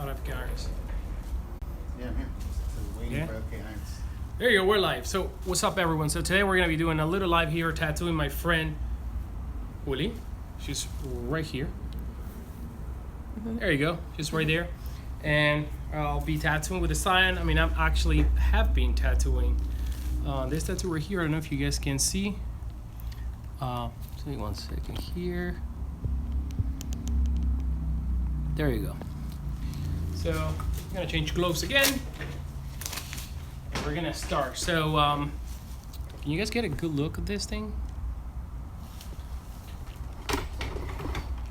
out of Garris. Yeah, man. So waiting Yeah. for OK Hines. There you go, we're live. So what's up everyone? So today we're gonna be doing a little live here tattooing my friend Uli. She's right here. There you go. She's right there. And I'll be tattooing with a Xion. I mean, I actually have been tattooing. This tattoo right here, I don't know if you guys can see. Just give me 1 second here. There you go. So I'm gonna change gloves again. And we're gonna start. So can you guys get a good look at this thing?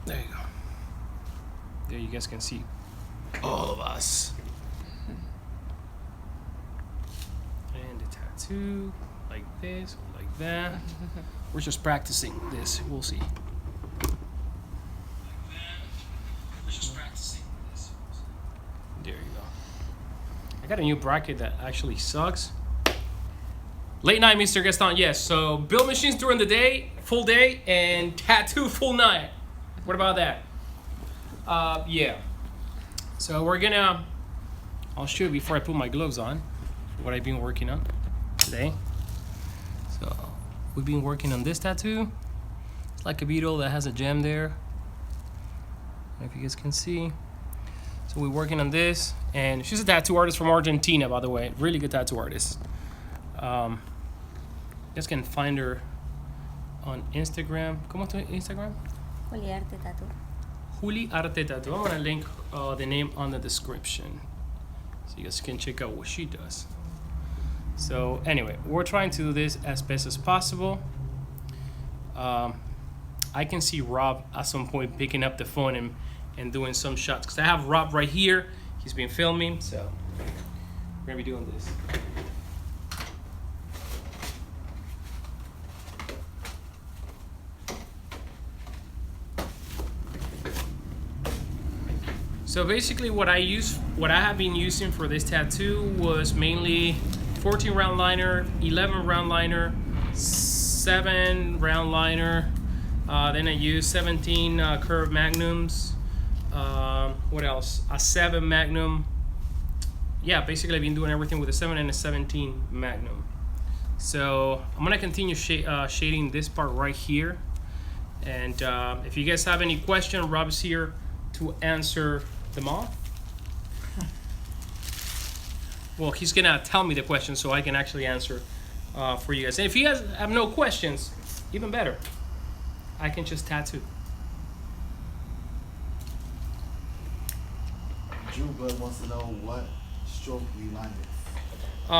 There you go. There you guys can see all of us. And the tattoo, like this, or like that. We're just practicing this, we'll see. There you go. I got a new bracket that actually sucks. Late night, Mr. Gaston. Yes, so build machines during the day, full day, and tattoo full night. What about that? Yeah. So we're gonna, I'll show you before I put my gloves on what I've been working on today. So we've been working on this tattoo. It's like a beetle that has a gem there. I don't know if you guys can see. So we're working on this, and she's a tattoo artist from Argentina, by the way. Really good tattoo artist. You guys can find her on Instagram. ¿Cómo es tu Instagram? Juli Arte Tattoo. Juli Arte Tattoo. I'm gonna link the name on the description, so you guys can check out what she does. So anyway, we're trying to do this as best as possible. I can see Rob at some point picking up the phone and doing some shots, because I have Rob right here. He's been filming, so we're gonna be doing this. So basically what I have been using for this tattoo was mainly 14 round liner, 11 round liner, 7 round liner, then I used 17 curved magnums. What else? A 7 magnum. Yeah, basically I've been doing everything with a 7 and a 17 magnum. So I'm gonna continue shading this part right here. And if you guys have any question, Rob's here to answer them all. Well, he's gonna tell me the questions so I can actually answer for you guys. And if you guys have no questions, even better. I can just tattoo. Drew Blood wants to know what stroke you line with.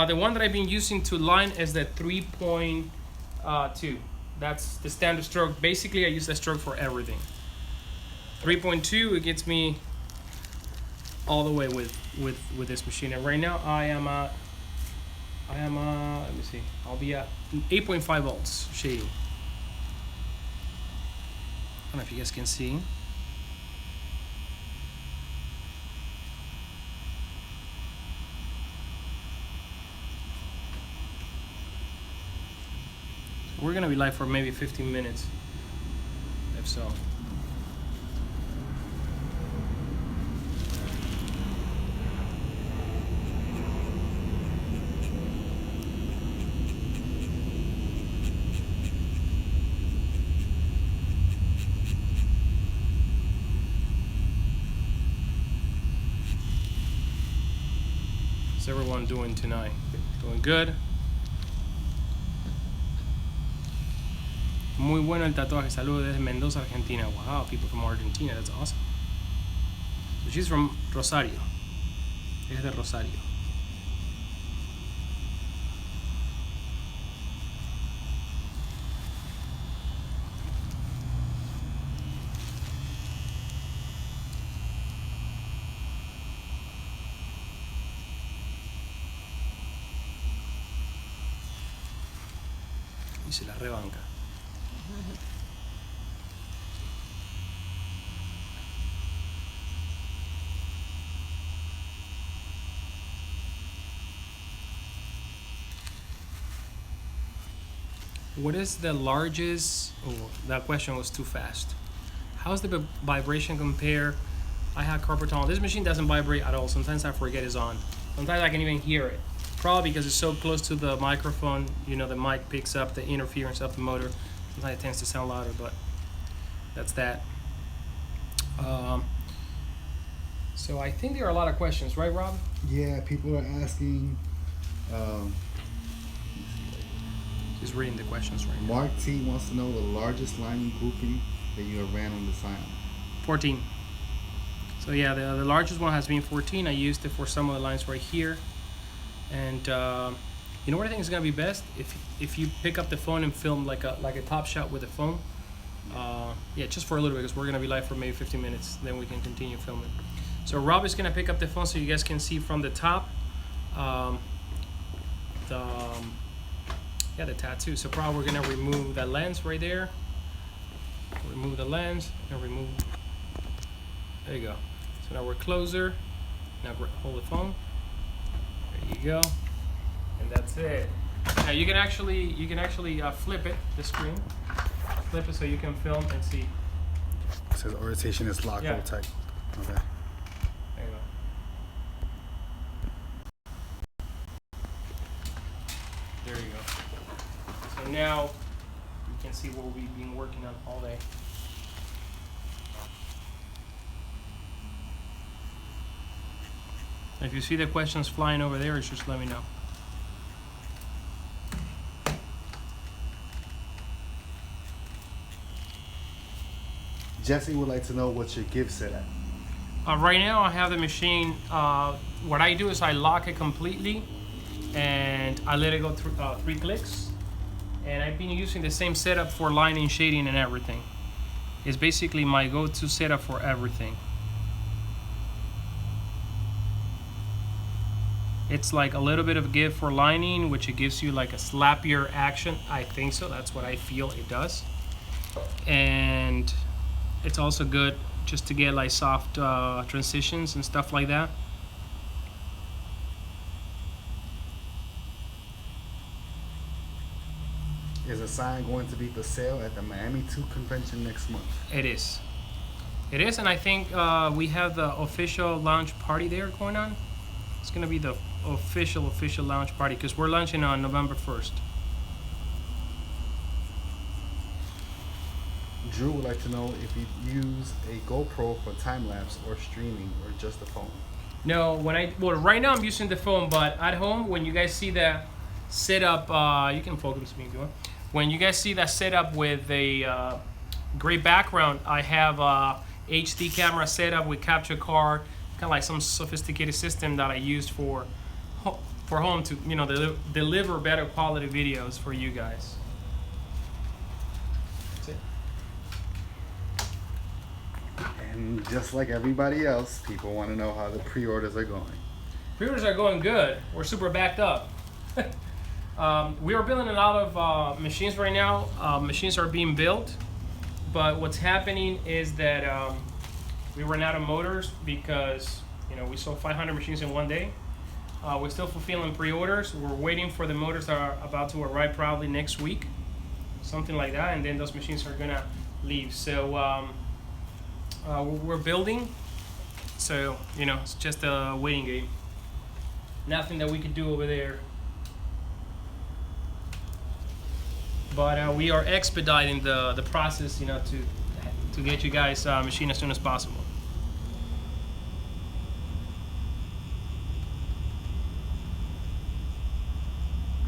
The one that I've been using to line is the 3.2. That's the standard stroke. Basically, I use that stroke for everything. 3.2, it gets me all the way with this machine. And right now, I am let me see. I'll be at 8.5 volts shading. I don't know if you guys can see. We're gonna be live for maybe 15 minutes, if so. How's everyone doing tonight? Doing good? Muy bueno el tatuaje. Saludos desde Mendoza, Argentina. Wow, people from Argentina. That's awesome. So she's from Rosario. Es de Rosario. Y se la rebanca. What is the largest? Oh, that question was too fast. How's the vibration compare I have carpal tunnel. This machine doesn't vibrate at all. Sometimes I forget it's on. Sometimes I can even hear it. Probably because it's so close to the microphone, you know, the mic picks up the interference of the motor. Sometimes it tends to sound louder, but that's that. So I think there are a lot of questions, right, Rob? Yeah, people are asking. He's reading the questions right now. Mark T wants to know the largest lining grouping that you have ran on the Xion. 14. So yeah, the largest one has been 14. I used it for some of the lines right here. And you know what I think is gonna be best? If you pick up the phone and film like a top shot with the phone. Yeah, just for a little bit, because we're gonna be live for maybe 15 minutes. Then we can continue filming. So Rob is gonna pick up the phone so you guys can see from the top the tattoo. So probably we're gonna remove that lens right there. Remove the lens and remove. There you go. So now we're closer. Now hold the phone. There you go. And that's it. Now you can actually flip it, the screen. Flip it so you can film and see. It says orientation is lock, hold tight. Okay. There you go. There you go. So now you can see what we've been working on all day. If you see the questions flying over there, just let me know. Jesse would like to know what's your give set at. Right now I have the machine, what I do is I lock it completely and I let it go through 3 clicks. And I've been using the same setup for lining, shading and everything. It's basically my go-to setup for everything. It's like a little bit of give for lining, which it gives you like a slappier action. I think so, that's what I feel it does. And it's also good just to get like soft transitions and stuff like that. Is a sign going to be for sale at the Miami 2 convention next month? It is. It is, and I think we have the official launch party there going on. It's gonna be the official launch party because we're launching on November 1st. Drew would like to know if you use a GoPro for time lapse or streaming or just the phone. No, right now I'm using the phone, but at home when you guys see that setup, you can focus me if you want. When you guys see that setup with a great background, I have a HD camera setup with capture card, kind of like some sophisticated system that I used for home to, you know, deliver better quality videos for you guys. That's it. And just like everybody else, people want to know how the pre-orders are going. Pre-orders are going good. We're super backed up. We are building a lot of machines right now. Machines are being built, but what's happening is that we ran out of motors because, you know, we sold 500 machines in one day. We're still fulfilling pre-orders. We're waiting for the motors that are about to arrive probably next week, something like that, and then those machines are gonna leave. So we're building. So, you know, it's just a waiting game. Nothing that we could do over there. But we are expediting the process, you know, to get you guys a machine as soon as possible.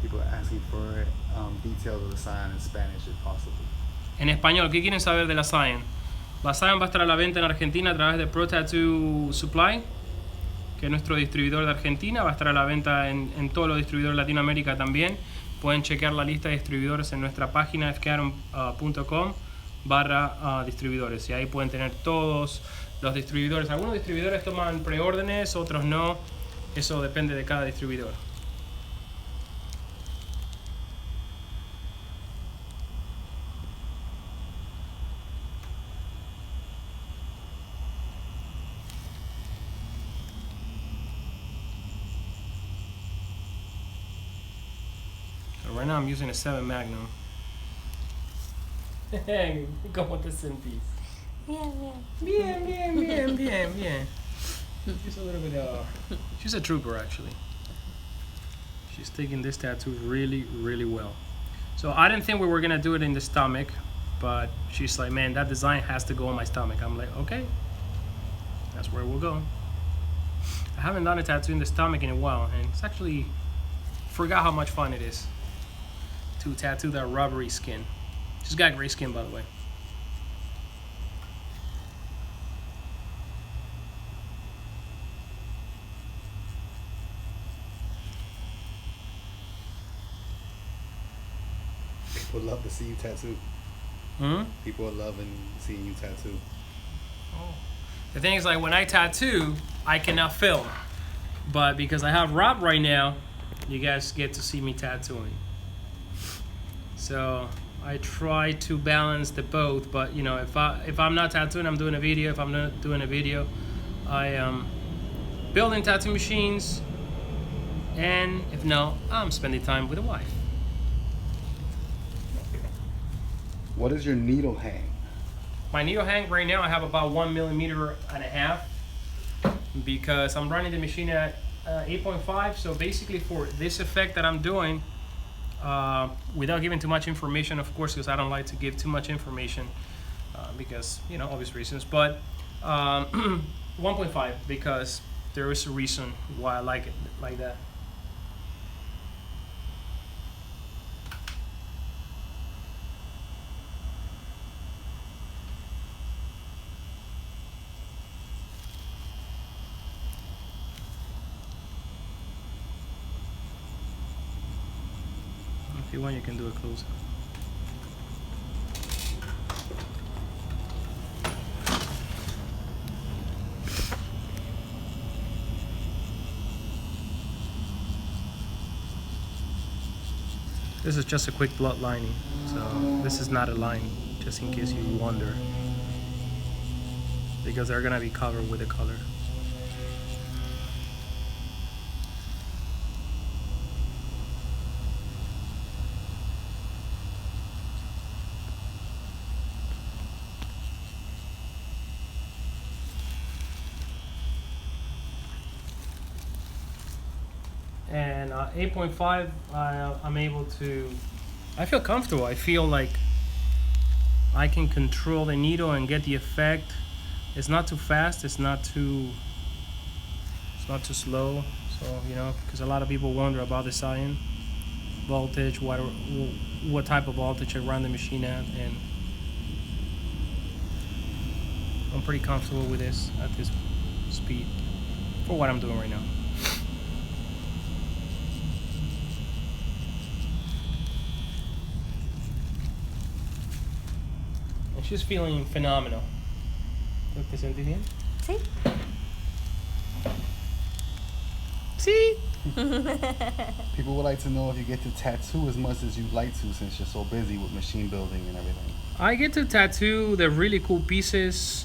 People are asking for details of the Xion in Spanish if possible. En español, ¿qué quieren saber de la Xion? La Xion va a estar a la venta en Argentina a través de Pro Tattoo Supply, que es nuestro distribuidor de Argentina. Va a estar a la venta en todos los distribuidores de Latinoamérica también. Pueden chequear la lista de distribuidores en nuestra página fcaron.com/distribuidores y ahí pueden tener todos los distribuidores. Algunos distribuidores toman preórdenes, otros no. Eso depende de cada distribuidor. Right now I'm using a 7 Magnum. ¿Cómo te sentís? Bien, bien, bien, bien, bien. She's a little bit, she's a trooper, actually. She's taking this tattoo really, really well. So I didn't think we were gonna do it in the stomach, but she's like, man, that design has to go on my stomach. I'm like, okay, that's where we'll go. I haven't done a tattoo in the stomach in a while, and it's actually, forgot how much fun it is to tattoo that rubbery skin. She's got great skin, by the way. People love to see you tattoo. People are loving seeing you tattoo. The thing is, like, when I tattoo, I cannot film. But because I have Rob right now, you guys get to see me tattooing. So I try to balance the both. But, you know, if I'm not tattooing, I'm doing a video. If I'm not doing a video, I am building tattoo machines. And if no, I'm spending time with a wife. What is your needle hang? My needle hang right now, I have about 1.5 millimeters, because I'm running the machine at 8.5. So basically, for this effect that I'm doing, without giving too much information, of course, because I don't like to give too much information, because, you know, obvious reasons. But 1.5, because there is a reason why I like it like that. If you want, you can do a close-up. This is just a quick blood lining, so this is not a line, just in case you wonder, because they're gonna be covered with a color. And 8.5, I'm able to, I feel comfortable. I feel like I can control the needle and get the effect. It's not too fast, it's not too slow. So, you know, because a lot of people wonder about the Xion voltage, what type of voltage I run the machine at, and I'm pretty comfortable with this at this speed for what I'm doing right now. She's feeling phenomenal. ¿Te sentís bien? Sí. Sí. People would like to know if you get to tattoo as much as you'd like to, since you're so busy with machine building and everything. I get to tattoo the really cool pieces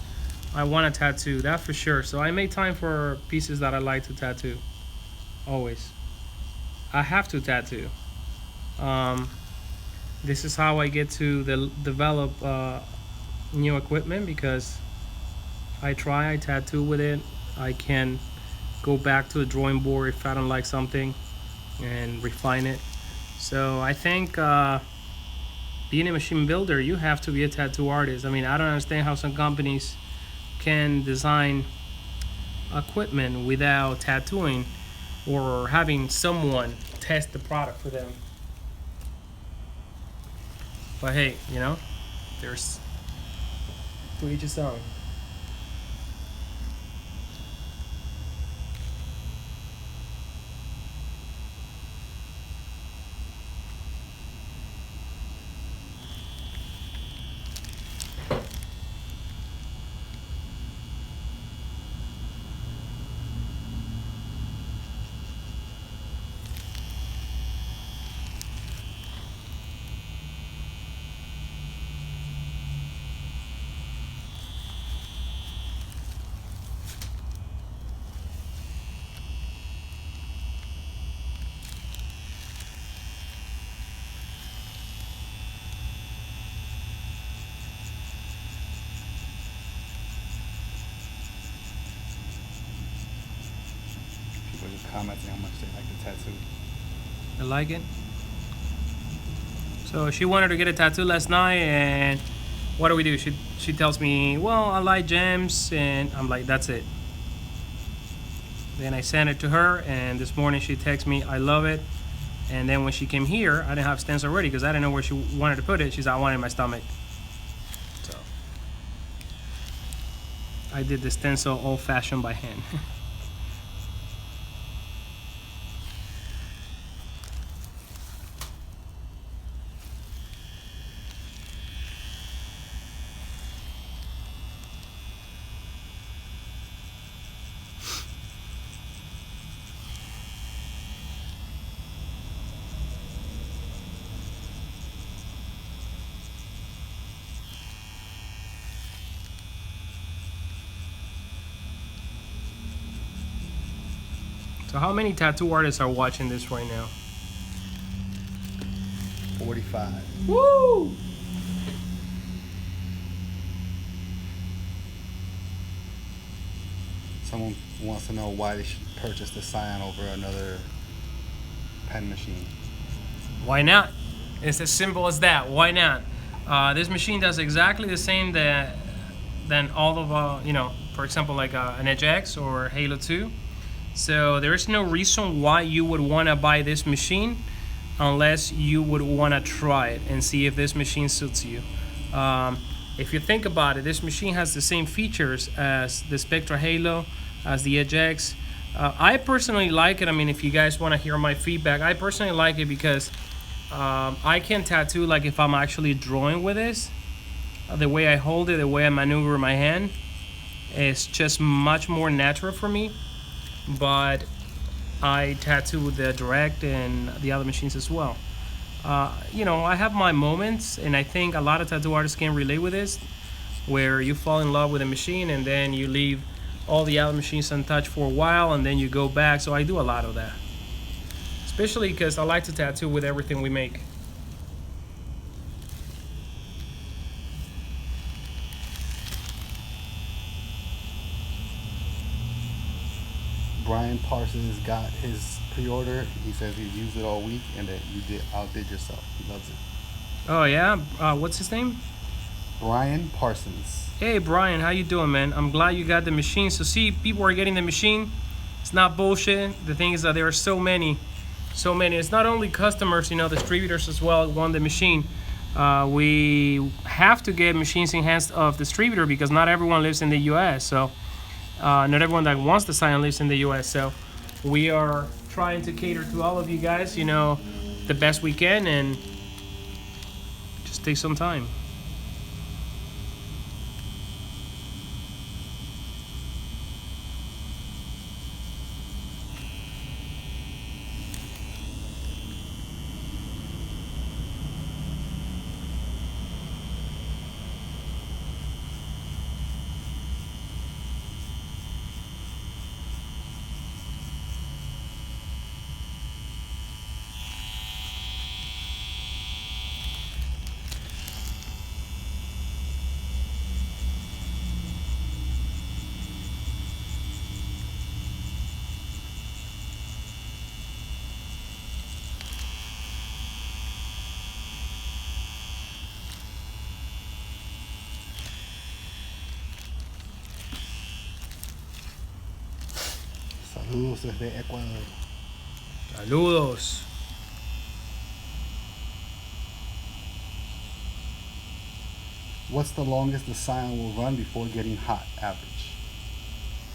I want to tattoo, that for sure. So I make time for pieces that I like to tattoo. Always. I have to tattoo. This is how I get to develop new equipment, because I tattoo with it. I can go back to the drawing board if I don't like something and refine it. So I think being a machine builder, you have to be a tattoo artist. I mean, I don't understand how some companies can design equipment without tattooing or having someone test the product for them. But hey, you know, there's to each his own. commenting how much they like the tattoo. I like it. So she wanted to get a tattoo last night, and what do? She tells me, well, I like gems, and I'm like, that's it. Then I sent it to her, and this morning she texts me, I love it. And then when she came here, I didn't have stencil ready because I didn't know where she wanted to put it. She said, I want it in my stomach. So I did the stencil old-fashioned by hand. So how many tattoo artists are watching this right now? 45. Woo! Someone wants to know why they should purchase the Xion over another pen machine. Why not? It's as simple as that. Why not? This machine does exactly the same than all of for example, like an Edge X or Halo 2. So there is no reason why you would want to buy this machine unless you would want to try it and see if this machine suits you. If you think about it, this machine has the same features as the Spektra Halo, as the Edge X. I personally like it. I mean, if you guys want to hear my feedback, I personally like it because I can tattoo like if I'm actually drawing with this. The way I hold it, the way I maneuver my hand, is just much more natural for me. But I tattoo with the Direct and the other machines as well. I have my moments, and I think a lot of tattoo artists can relate with this, where you fall in love with a machine and then you leave all the other machines untouched for a while and then you go back. So I do a lot of that, especially because I like to tattoo with everything we make. Brian Parsons got his pre-order. He says he's used it all week and that you outdid yourself. He loves it. Oh yeah, what's his name? Brian Parsons. Hey Brian, how you doing, man? I'm glad you got the machine. So see, people are getting the machine. It's not bullshit. The thing is that there are so many. It's not only customers, distributors as well want the machine. We have to get machines in hands of distributor because not everyone lives in the U.S. So not everyone that wants the Xion lives in the U.S. So we are trying to cater to all of you guys, the best we can, and just take some time. Saludos desde Ecuador. Saludos. What's the longest the Xion will run before getting hot, average?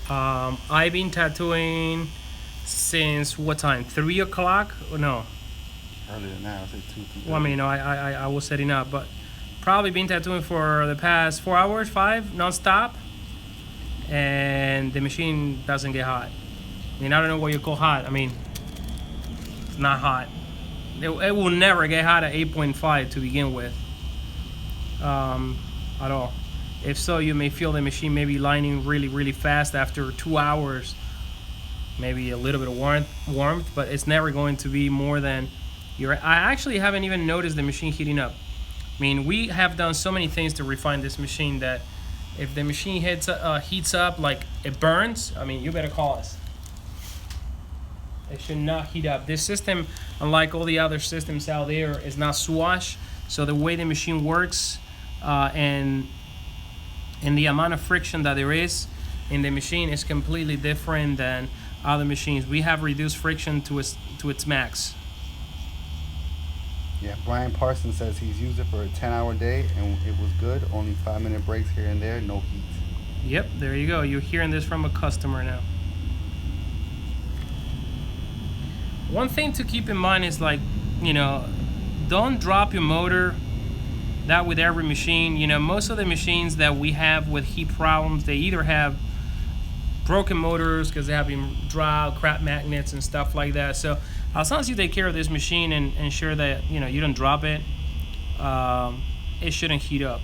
I've been tattooing since what time? 3 o'clock? Or no? Earlier than that, I would say 2, 3. Well, I mean, I was setting up, but probably been tattooing for the past 4 hours, 5, non-stop. And the machine doesn't get hot. I mean, I don't know what you call hot. I mean, it's not hot. It will never get hot at 8.5 to begin with. At all. If so, you may feel the machine maybe lining really, really fast after 2 hours. Maybe a little bit of warmth, but it's never going to be more than I actually haven't even noticed the machine heating up. I mean, we have done so many things to refine this machine that if the machine heats up like it burns, I mean, you better call us. It should not heat up. This system, unlike all the other systems out there, is not swash. So the way the machine works, and the amount of friction that there is in the machine is completely different than other machines. We have reduced friction to its max. Yeah, Brian Parsons says he's used it for a 10-hour day and it was good. Only 5-minute breaks here and there, no heat. Yep, there you go. You're hearing this from a customer now. One thing to keep in mind is, like, don't drop your motor. That with every machine. Most of the machines that we have with heat problems, they either have broken motors because they have been dry, crap magnets and stuff like that. So as long as you take care of this machine and ensure that you don't drop it, it shouldn't heat up.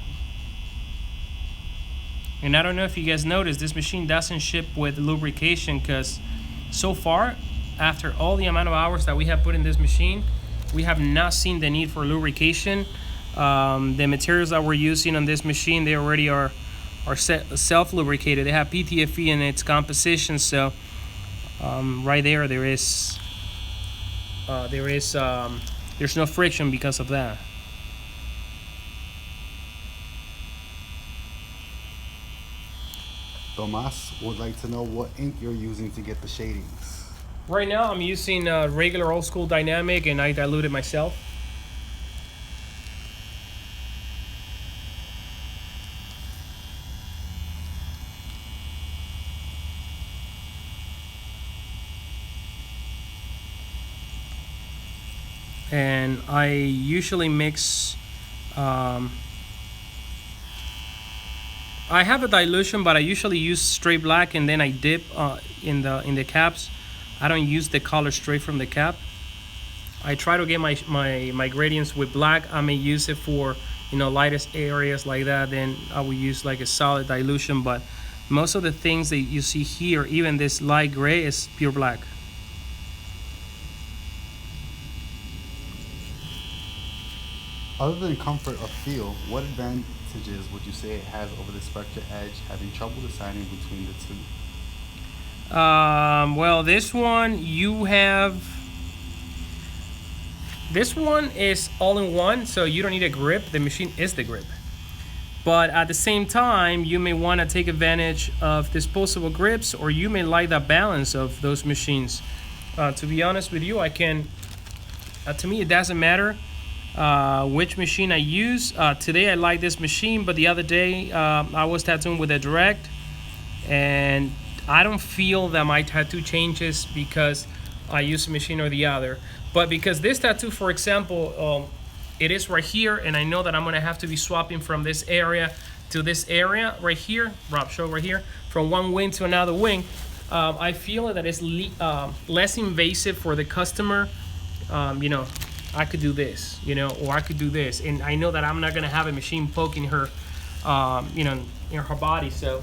And I don't know if you guys noticed, this machine doesn't ship with lubrication because so far, after all the amount of hours that we have put in this machine, we have not seen the need for lubrication. The materials that we're using on this machine, they already are self-lubricated. They have PTFE in its composition, so right there's no friction because of that. Tomas would like to know what ink you're using to get the shadings. Right now I'm using regular old school dynamic, and I dilute it myself. And I usually mix, I have a dilution, but I usually use straight black and then I dip in the caps. I don't use the color straight from the cap. I try to get my gradients with black. I may use it for lightest areas like that, then I will use like a solid dilution, but most of the things that you see here, even this light gray, is pure black. Other than comfort of feel, what advantages would you say it has over the Spektra Edge, having trouble deciding between the two? Well, this one is all-in-one, so you don't need a grip. The machine is the grip. But at the same time, you may want to take advantage of disposable grips, or you may like the balance of those machines. To be honest with you, to me, it doesn't matter which machine I use. Today I like this machine, but the other day I was tattooing with a direct, and I don't feel that my tattoo changes because I use a machine or the other. But because this tattoo, for example, it is right here, and I know that I'm gonna have to be swapping from this area to this area right here, Rob, show right here, from one wing to another wing. I feel that it's less invasive for the customer. I could do this, or I could do this, and I know that I'm not gonna have a machine poking her, in her body. So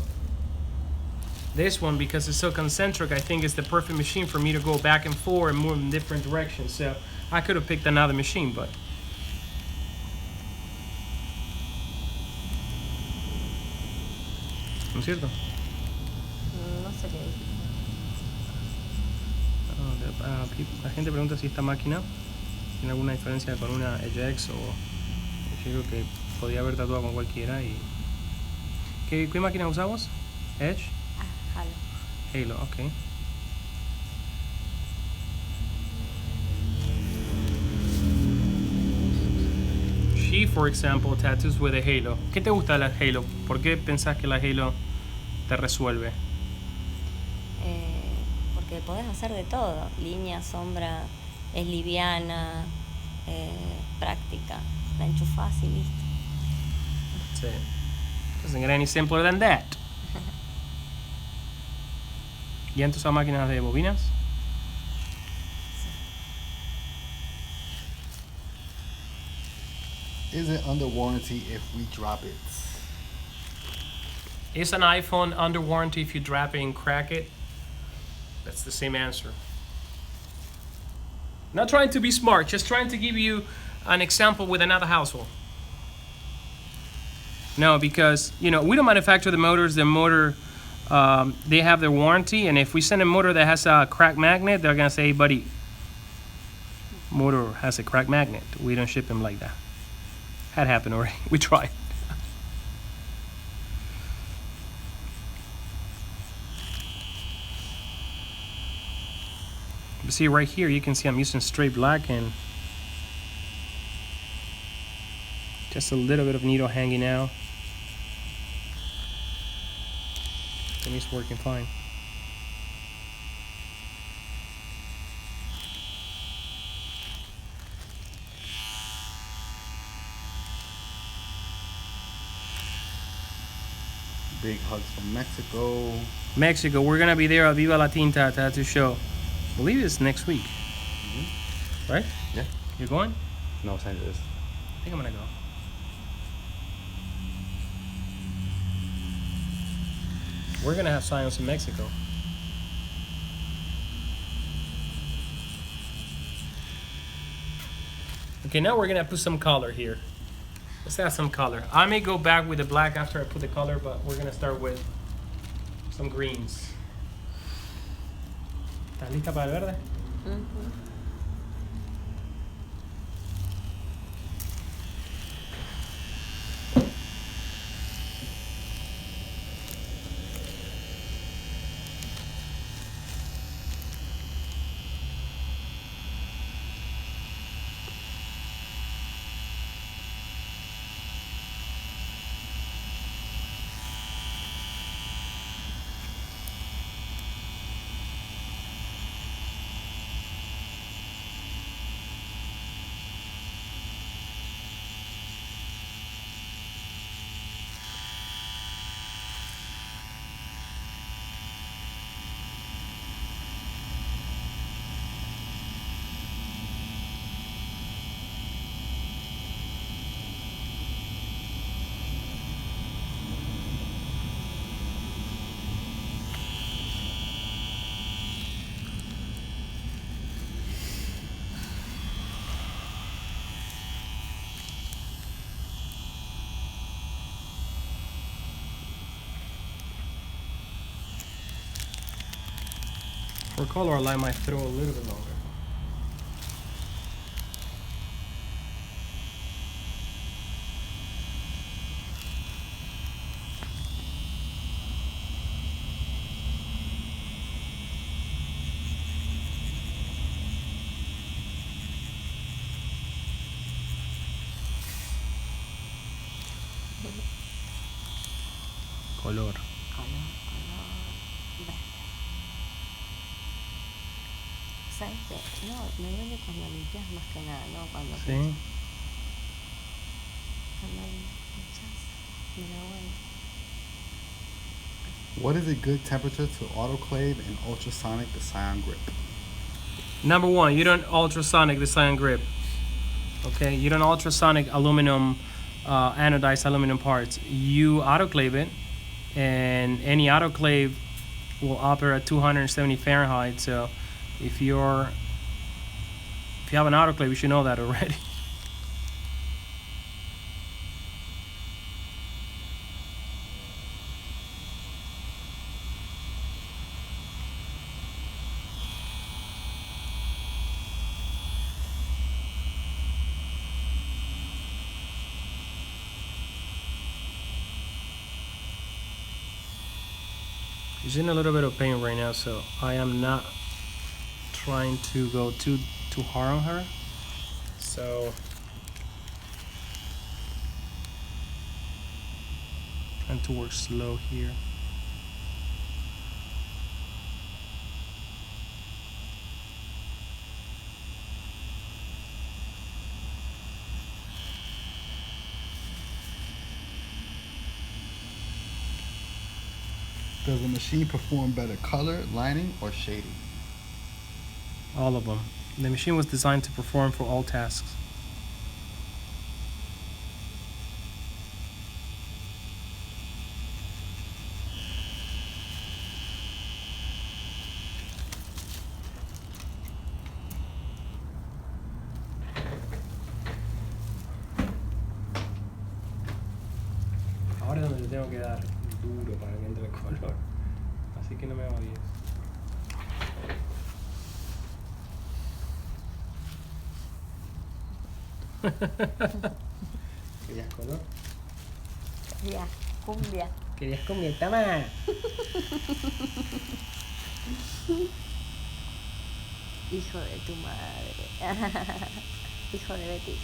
this one, because it's so concentric, I think it's the perfect machine for me to go back and forth and move in different directions. So I could have picked another machine, but ¿no es cierto? No sé qué dice. La gente pregunta si esta máquina tiene alguna diferencia con una EJX, o yo digo que podía haber tatuado con cualquiera. Y ¿qué máquina usamos? Edge? Halo. Halo, okay. She, for example, tattoos with a Halo. ¿Qué te gusta de la Halo? ¿Por qué pensás que la Halo te resuelve? Porque podés hacer de todo. Línea, sombra, es liviana, práctica. La enchufás y listo. That's it. Doesn't get any simpler than that. ¿Y en tus máquinas de bobinas? Is it under warranty if we drop it? Is an iPhone under warranty if you drop it and crack it? That's the same answer. Not trying to be smart, just trying to give you an example with another household. No, because we don't manufacture the motors. The motor they have their warranty, and if we send a motor that has a crack magnet, they're gonna say, hey, buddy, motor has a crack magnet. We don't ship them like that. Had happened already. We tried. You see right here, you can see I'm using straight black and just a little bit of needle hanging out. And it's working fine. Big hugs from Mexico. Mexico, we're gonna be there at Viva La Tinta Tattoo Show. I believe it's next week. Right? Yeah. You're going? No, Los Angeles. I think I'm gonna go. We're gonna have Xions in Mexico. Okay, now we're gonna put some color here. Let's add some color. I may go back with the black after I put the color, but we're gonna start with some greens. ¿Estás lista para el verde? For color, I might throw a little bit longer. Color. ¿Sabes qué? No, me duele cuando limpias más que nada, no cuando Sí. pinchas. Cuando pinchas, me da bueno. What is a good temperature to autoclave and ultrasonic the Xion grip? Number one, you don't ultrasonic the Xion grip. Okay, you don't ultrasonic aluminum, anodized aluminum parts. You autoclave it, and any autoclave will operate at 270 Fahrenheit. So if you have an autoclave, you should know that already. She's in a little bit of pain right now, so I am not trying to go too hard on her. So trying to work slow here. Does the machine perform better color, lining, or shading? All of them. The machine was designed to perform for all tasks. Ahora es donde le tengo que dar duro para que entre el color. Así que no me odies. ¿Querías color? Ya, cumbia. ¿Querías comer? ¡Tama! Hijo de tu madre. Hijo de Betty.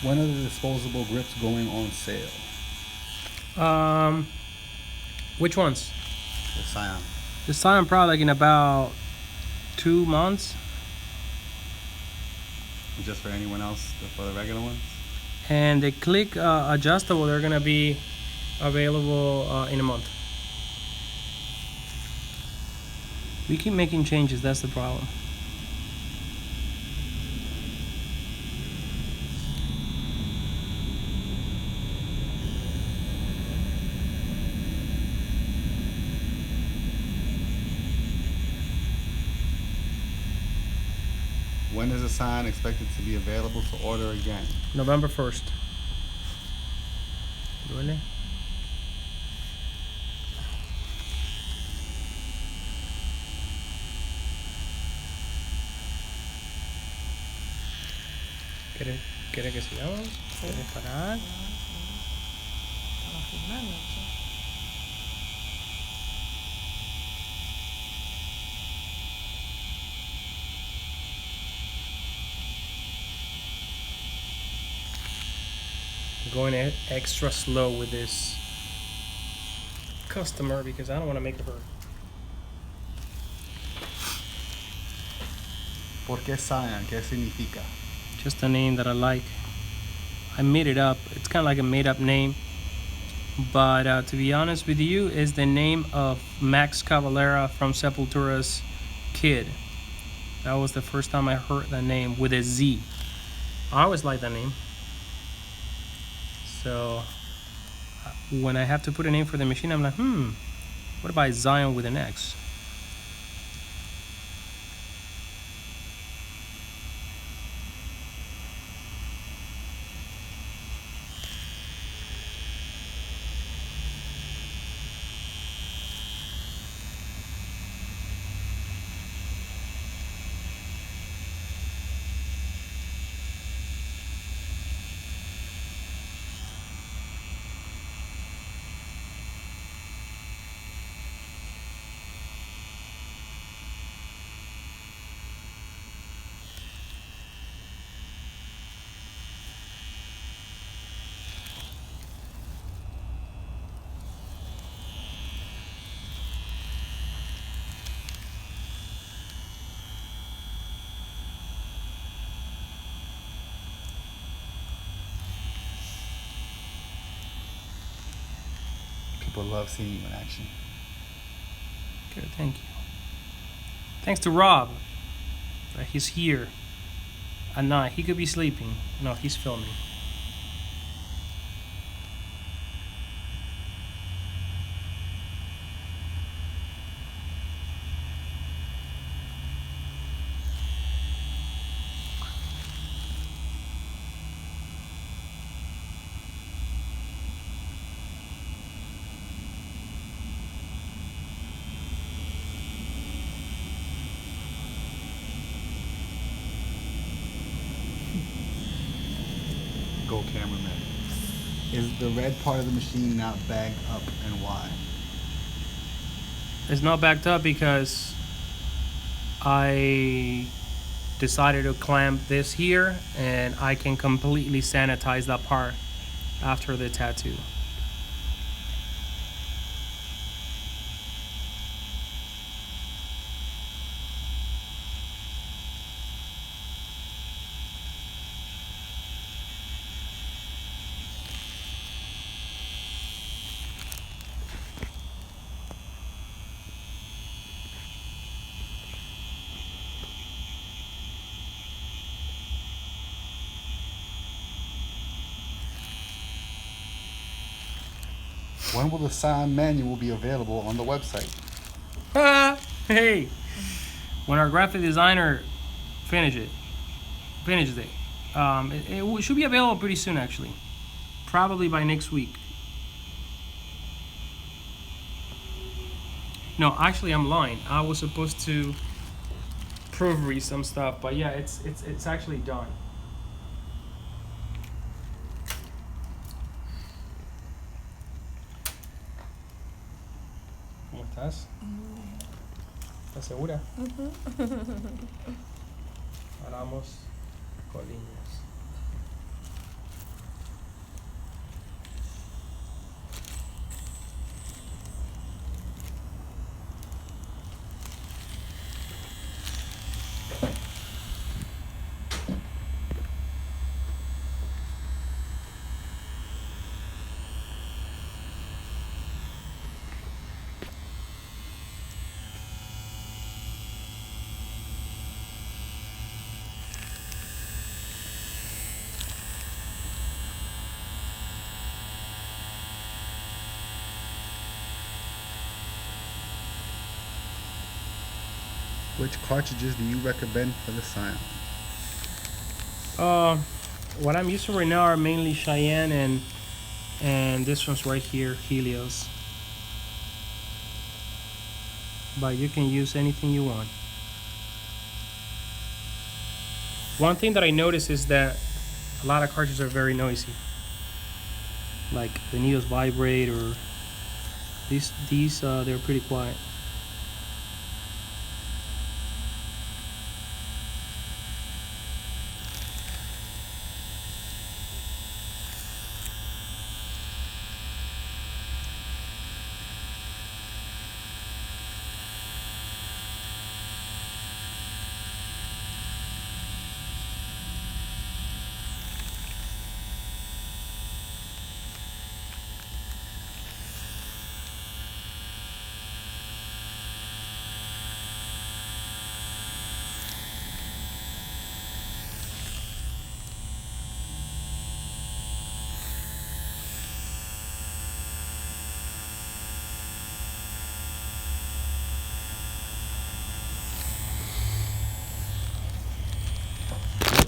When are the disposable grips going on sale? Which ones? The Xion. The Xion probably like in about 2 months. Just for anyone else, for the regular ones? And the click adjustable, they're gonna be available in a month. We keep making changes, that's the problem. When is the Xion expected to be available to order again? November 1st. ¿Duele? ¿Quiere que sigamos? ¿Quieres parar? Estamos filmando, che. Going extra slow with this customer because I don't want to make her hurt. ¿Por qué Xion? ¿Qué significa? Just a name that I like. I made it up. It's kind of like a made-up name, but to be honest with you, is the name of Max Cavalera from Sepultura's Kid. That was the first time I heard that name with a Z. I always like that name. So when I have to put a name for the machine, I'm like, what about Xion with an X? People love seeing you in action. Good, thank you. Thanks to Rob that he's here at night. He could be sleeping. No, he's filming. Go cameraman. Is the red part of the machine not bagged up, and why? It's not backed up because I decided to clamp this here, and I can completely sanitize that part after the tattoo. When will the sign manual be available on the website? Hey, when our graphic designer finishes it, it should be available pretty soon, actually. Probably by next week. No, actually, I'm lying. I was supposed to proofread some stuff, but yeah, it's actually done. ¿Cómo estás? ¿Estás segura? Paramos con líneas. Which cartridges do you recommend for the Xion? What I'm using right now are mainly Xion and this one's right here, Helios. But you can use anything you want. One thing that I noticed is that a lot of cartridges are very noisy. Like the needles vibrate, or these they're pretty quiet.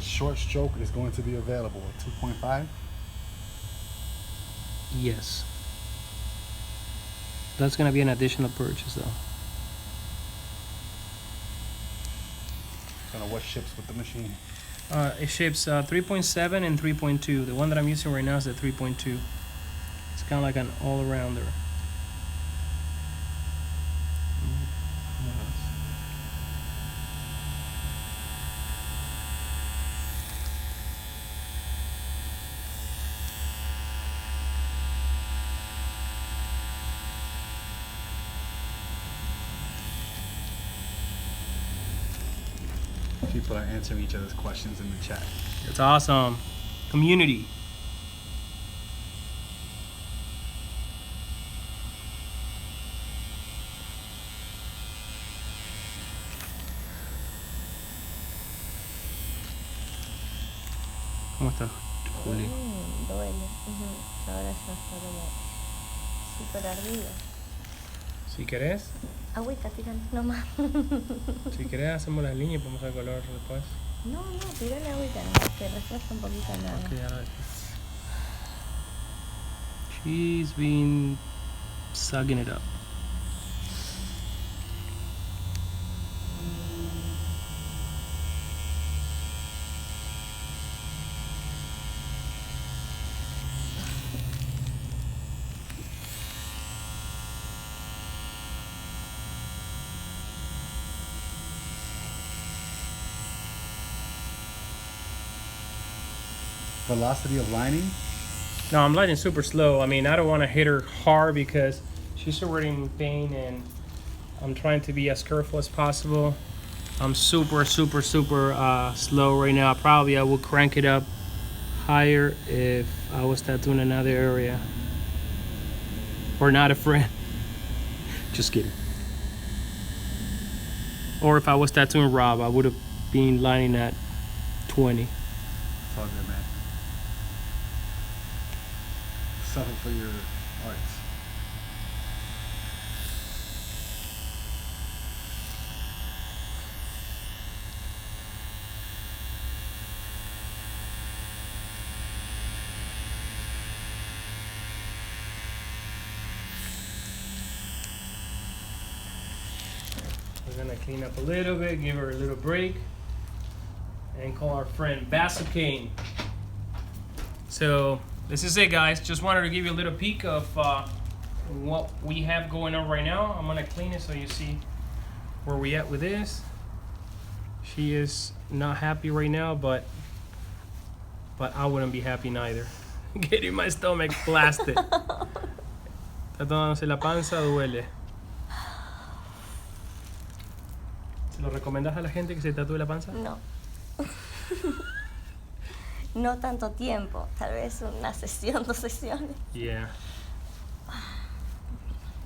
Short stroke is going to be available at 2.5. Yes. That's gonna be an additional purchase though. So what ships with the machine? It ships 3.7 and 3.2. The one that I'm using right now is at 3.2. It's kind of like an all-arounder. People are answering each other's questions in the chat. It's awesome. Community. ¿Cómo está, Juli? Duele. Ujú. Ahora ya está como súper ardido. Si querés, Agüita, tírale, nomás. si querés hacemos las líneas y ponemos el color después. No, tírale agüita, que refresca un poquito nada. Okay, I like this. She's been sucking it up. Velocity of lining? No, I'm lighting super slow. I mean, I don't want to hit her hard because she's already in pain and I'm trying to be as careful as possible. I'm super slow right now. Probably I will crank it up higher if I was tattooing another area. Or not a friend. Just kidding. Or if I was tattooing Rob, I would have been lining at 20. It's all good, man. Suffer for your arts. We're gonna clean up a little bit, give her a little break, and call our friend Basicane. So this is it, guys. Just wanted to give you a little peek of what we have going on right now. I'm gonna clean it so you see where we at with this. She is not happy right now, but I wouldn't be happy neither. Getting my stomach blasted. Tatuándose la panza duele. ¿Se lo recomendas a la gente que se tatúe la panza? No. No tanto tiempo, tal vez una sesión, 2 sesiones. Yeah.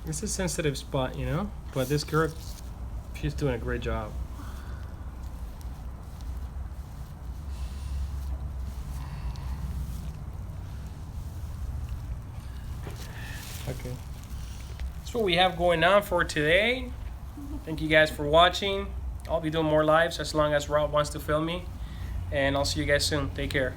It's a sensitive spot, you know? But this girl, she's doing a great job. Okay. That's what we have going on for today. Thank you guys for watching. I'll be doing more lives as long as Rob wants to film me. And I'll see you guys soon. Take care.